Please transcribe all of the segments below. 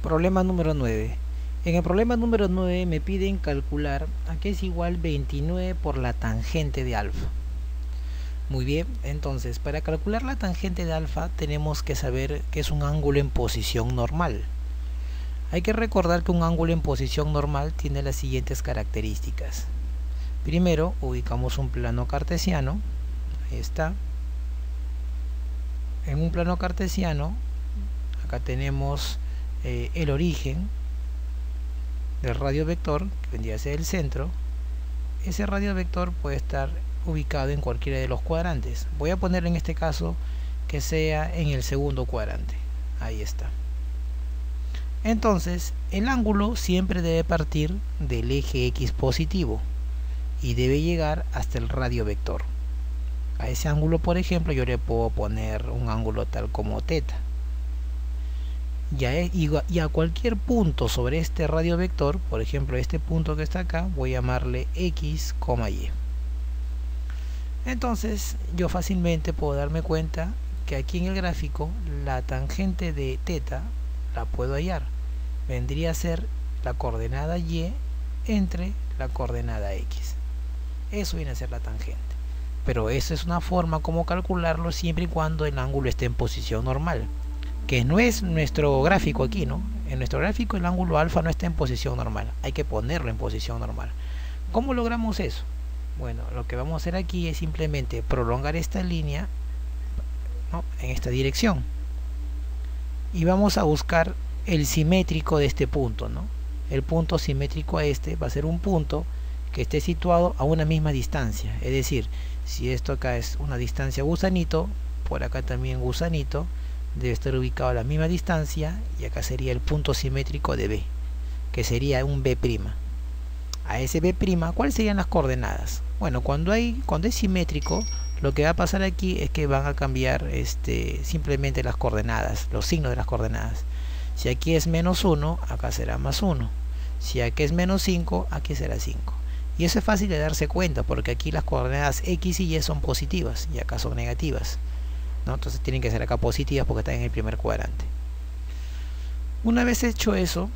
Problema número 9. En el problema número 9 me piden calcular a qué es igual 29 por la tangente de alfa. Muy bien, entonces para calcular la tangente de alfa tenemos que saber que es un ángulo en posición normal. Hay que recordar que un ángulo en posición normal tiene las siguientes características. Primero ubicamos un plano cartesiano. Ahí está. En un plano cartesiano acá tenemos el origen del radio vector, que vendría a ser el centro. Ese radio vector puede estar ubicado en cualquiera de los cuadrantes. Voy a poner en este caso que sea en el segundo cuadrante. Ahí está. Entonces el ángulo siempre debe partir del eje X positivo y debe llegar hasta el radio vector. A ese ángulo, por ejemplo, yo le puedo poner un ángulo tal como θ. Y a cualquier punto sobre este radio vector, por ejemplo este punto que está acá, voy a llamarle X, Y. Entonces yo fácilmente puedo darme cuenta que aquí en el gráfico la tangente de θ la puedo hallar. Vendría a ser la coordenada Y entre la coordenada X. Eso viene a ser la tangente. Pero eso es una forma como calcularlo siempre y cuando el ángulo esté en posición normal, que no es nuestro gráfico aquí, ¿no? En nuestro gráfico el ángulo alfa no está en posición normal, hay que ponerlo en posición normal. ¿Cómo logramos eso? Bueno, lo que vamos a hacer aquí es simplemente prolongar esta línea, ¿no?, en esta dirección, y vamos a buscar el simétrico de este punto, ¿no? El punto simétrico a este va a ser un punto que esté situado a una misma distancia, es decir, si esto acá es una distancia gusanito, por acá también gusanito, debe estar ubicado a la misma distancia, y acá sería el punto simétrico de B, que sería un B'. A ese B', ¿cuáles serían las coordenadas? Bueno, cuando es simétrico, lo que va a pasar aquí es que van a cambiar simplemente las coordenadas, los signos de las coordenadas. Si aquí es -1, acá será +1. Si aquí es -5, aquí será 5. Y eso es fácil de darse cuenta, porque aquí las coordenadas X y Y son positivas y acá son negativas, ¿no? Entonces tienen que ser acá positivas porque están en el primer cuadrante. Una vez hecho eso,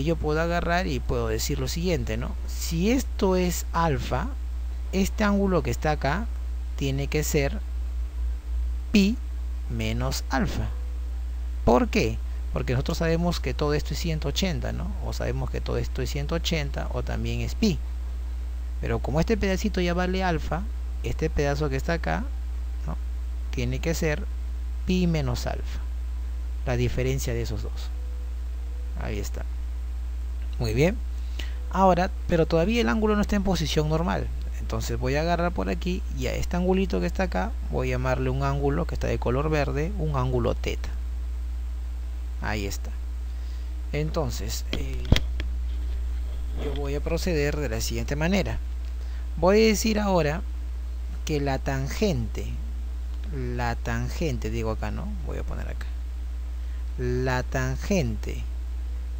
yo puedo agarrar y puedo decir lo siguiente, ¿no? Si esto es alfa, este ángulo que está acá tiene que ser pi menos alfa. ¿Por qué? Porque nosotros sabemos que todo esto es 180, ¿no? O sabemos que todo esto es 180 o también es pi. Pero como este pedacito ya vale alfa, este pedazo que está acá, ¿no?, tiene que ser pi menos alfa, la diferencia de esos dos. Ahí está. Muy bien. Ahora, pero todavía el ángulo no está en posición normal. Entonces voy a agarrar por aquí y a este angulito que está acá voy a llamarle un ángulo que está de color verde, un ángulo θ. Ahí está. Entonces yo voy a proceder de la siguiente manera. Voy a decir ahora que la tangente, digo acá, ¿no? Voy a poner acá. La tangente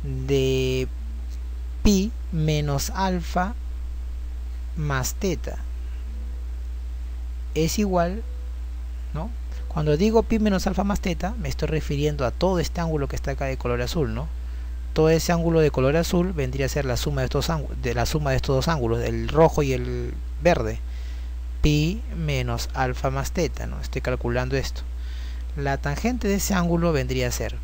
de pi menos alfa más θ es igual, ¿no? Cuando digo pi menos alfa más θ, me estoy refiriendo a todo este ángulo que está acá de color azul, ¿no? Todo ese ángulo de color azul vendría a ser la suma de estos dos ángulos, el rojo y el verde. Pi menos alfa más θ, ¿no? Estoy calculando esto. La tangente de ese ángulo vendría a ser,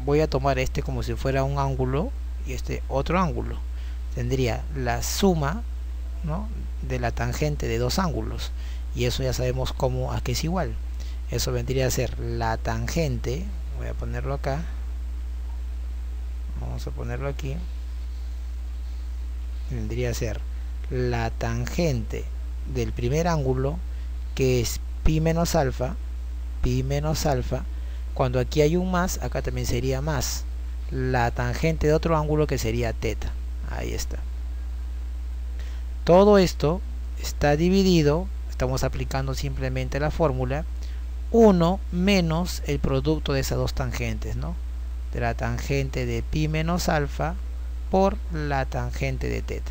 voy a tomar este como si fuera un ángulo y este otro ángulo. Tendría la suma, ¿no?, de la tangente de dos ángulos, y eso ya sabemos a qué es igual. Eso vendría a ser la tangente, voy a ponerlo acá, vamos a ponerlo aquí, vendría a ser la tangente del primer ángulo, que es pi menos alfa, cuando aquí hay un más, acá también sería más, la tangente de otro ángulo que sería θ. Ahí está. Todo esto está dividido, estamos aplicando simplemente la fórmula 1 menos el producto de esas dos tangentes, ¿no?, de la tangente de pi menos alfa por la tangente de θ.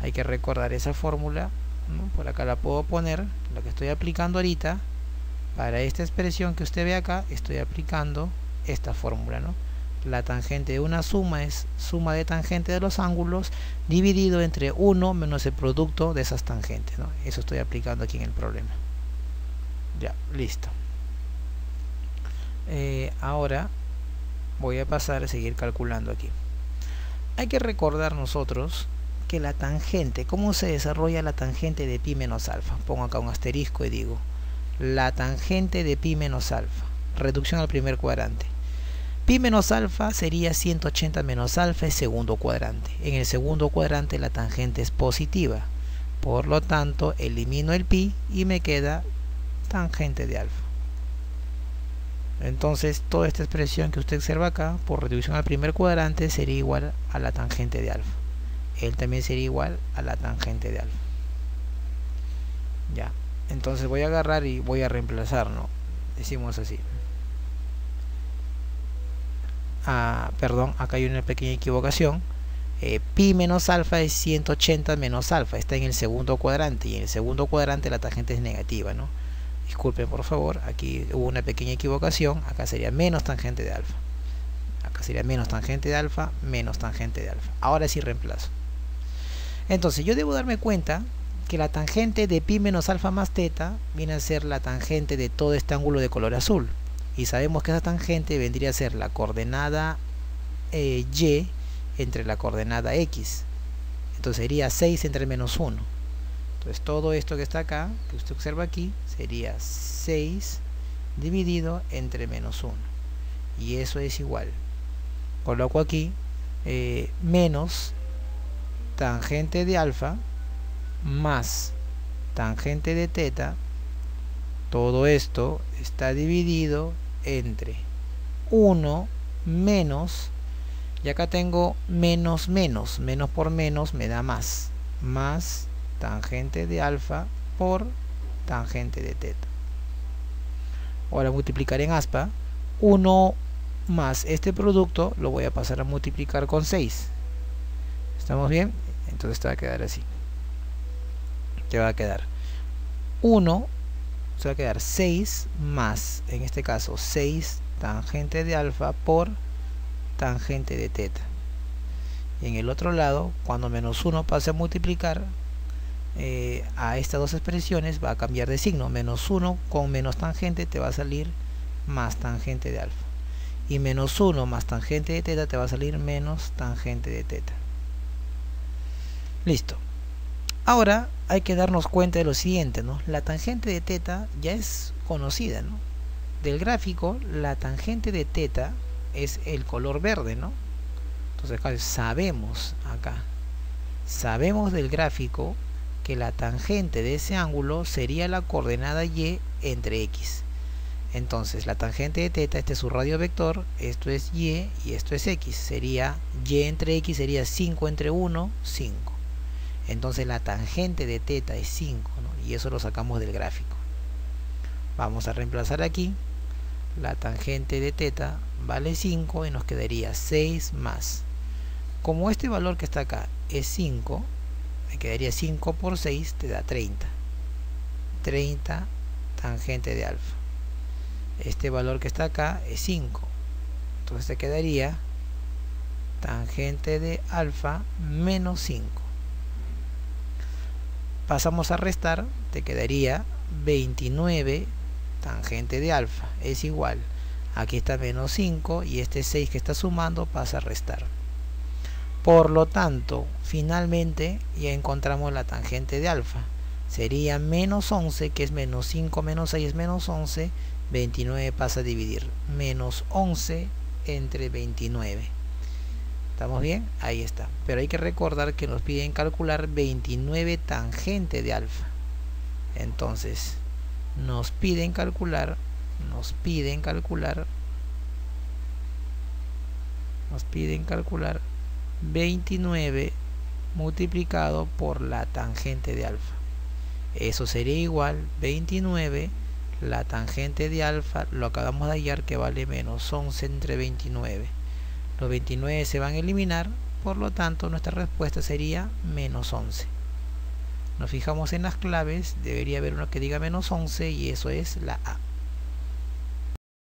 Hay que recordar esa fórmula, ¿no? Por acá la puedo poner, lo que estoy aplicando ahorita. Para esta expresión que usted ve acá, estoy aplicando esta fórmula, ¿no? La tangente de una suma es suma de tangente de los ángulos dividido entre 1 menos el producto de esas tangentes, ¿no? Eso estoy aplicando aquí en el problema. Ya, listo. Ahora voy a pasar a seguir calculando aquí. Hay que recordar nosotros que la tangente, ¿cómo se desarrolla la tangente de pi menos alfa? Pongo acá un asterisco y digo la tangente de pi menos alfa, reducción al primer cuadrante. Pi menos alfa sería 180 menos alfa, es segundo cuadrante. En el segundo cuadrante la tangente es positiva, por lo tanto elimino el pi y me queda tangente de alfa. Entonces toda esta expresión que usted observa acá por reducción al primer cuadrante sería igual a la tangente de alfa. Él también sería igual a la tangente de alfa. Ya, entonces voy a agarrar y voy a reemplazar, ¿no? Decimos así. Perdón, acá hay una pequeña equivocación. Pi menos alfa es 180 menos alfa, está en el segundo cuadrante, y en el segundo cuadrante la tangente es negativa, ¿no? Disculpen por favor, aquí hubo una pequeña equivocación. Acá sería menos tangente de alfa. Acá sería menos tangente de alfa, menos tangente de alfa. Ahora sí reemplazo. Entonces yo debo darme cuenta que la tangente de pi menos alfa más teta viene a ser la tangente de todo este ángulo de color azul. Y sabemos que esa tangente vendría a ser la coordenada y entre la coordenada x. Entonces sería 6 entre menos 1. Entonces todo esto que está acá, que usted observa aquí, sería 6 dividido entre menos 1. Y eso es igual. Coloco aquí menos tangente de alfa más tangente de teta. Todo esto está dividido entre 1 menos, y acá tengo menos menos, menos por menos me da más, más tangente de alfa por tangente de teta. Ahora multiplicar en aspa, 1 más este producto lo voy a pasar a multiplicar con 6. ¿Estamos bien? Entonces te va a quedar así. Te va a quedar 1, se va a quedar 6 más, en este caso 6 tangente de alfa por tangente de teta. Y en el otro lado, cuando menos 1 pase a multiplicar a estas dos expresiones, va a cambiar de signo. Menos 1 con menos tangente te va a salir más tangente de alfa. Y menos 1 más tangente de teta te va a salir menos tangente de teta. Listo. Ahora hay que darnos cuenta de lo siguiente, ¿no? La tangente de teta ya es conocida, ¿no? Del gráfico, la tangente de teta es el color verde, ¿no? Entonces sabemos acá, sabemos del gráfico que la tangente de ese ángulo sería la coordenada y entre x. Entonces la tangente de teta, este es su radio vector, esto es y esto es x. Sería y entre x sería 5 entre 1, 5. Entonces la tangente de teta es 5, ¿no? Y eso lo sacamos del gráfico. Vamos a reemplazar aquí. La tangente de teta vale 5 y nos quedaría 6 más. Como este valor que está acá es 5, me quedaría 5 por 6, te da 30. 30 tangente de alfa. Este valor que está acá es 5. Entonces te quedaría tangente de alfa menos 5. Pasamos a restar, te quedaría 29 tangente de alfa. Es igual. Aquí está menos 5 y este 6 que está sumando pasa a restar. Por lo tanto, finalmente ya encontramos la tangente de alfa. Sería menos 11, que es menos 5 menos 6 es menos 11. 29 pasa a dividir. Menos 11 entre 29. ¿Estamos bien? Ahí está. Pero hay que recordar que nos piden calcular 29 tangente de alfa. Entonces, nos piden calcular 29 multiplicado por la tangente de alfa. Eso sería igual 29, la tangente de alfa lo acabamos de hallar que vale menos 11 entre 29. Los 29 se van a eliminar, por lo tanto nuestra respuesta sería menos 11. Nos fijamos en las claves, debería haber uno que diga menos 11 y eso es la A.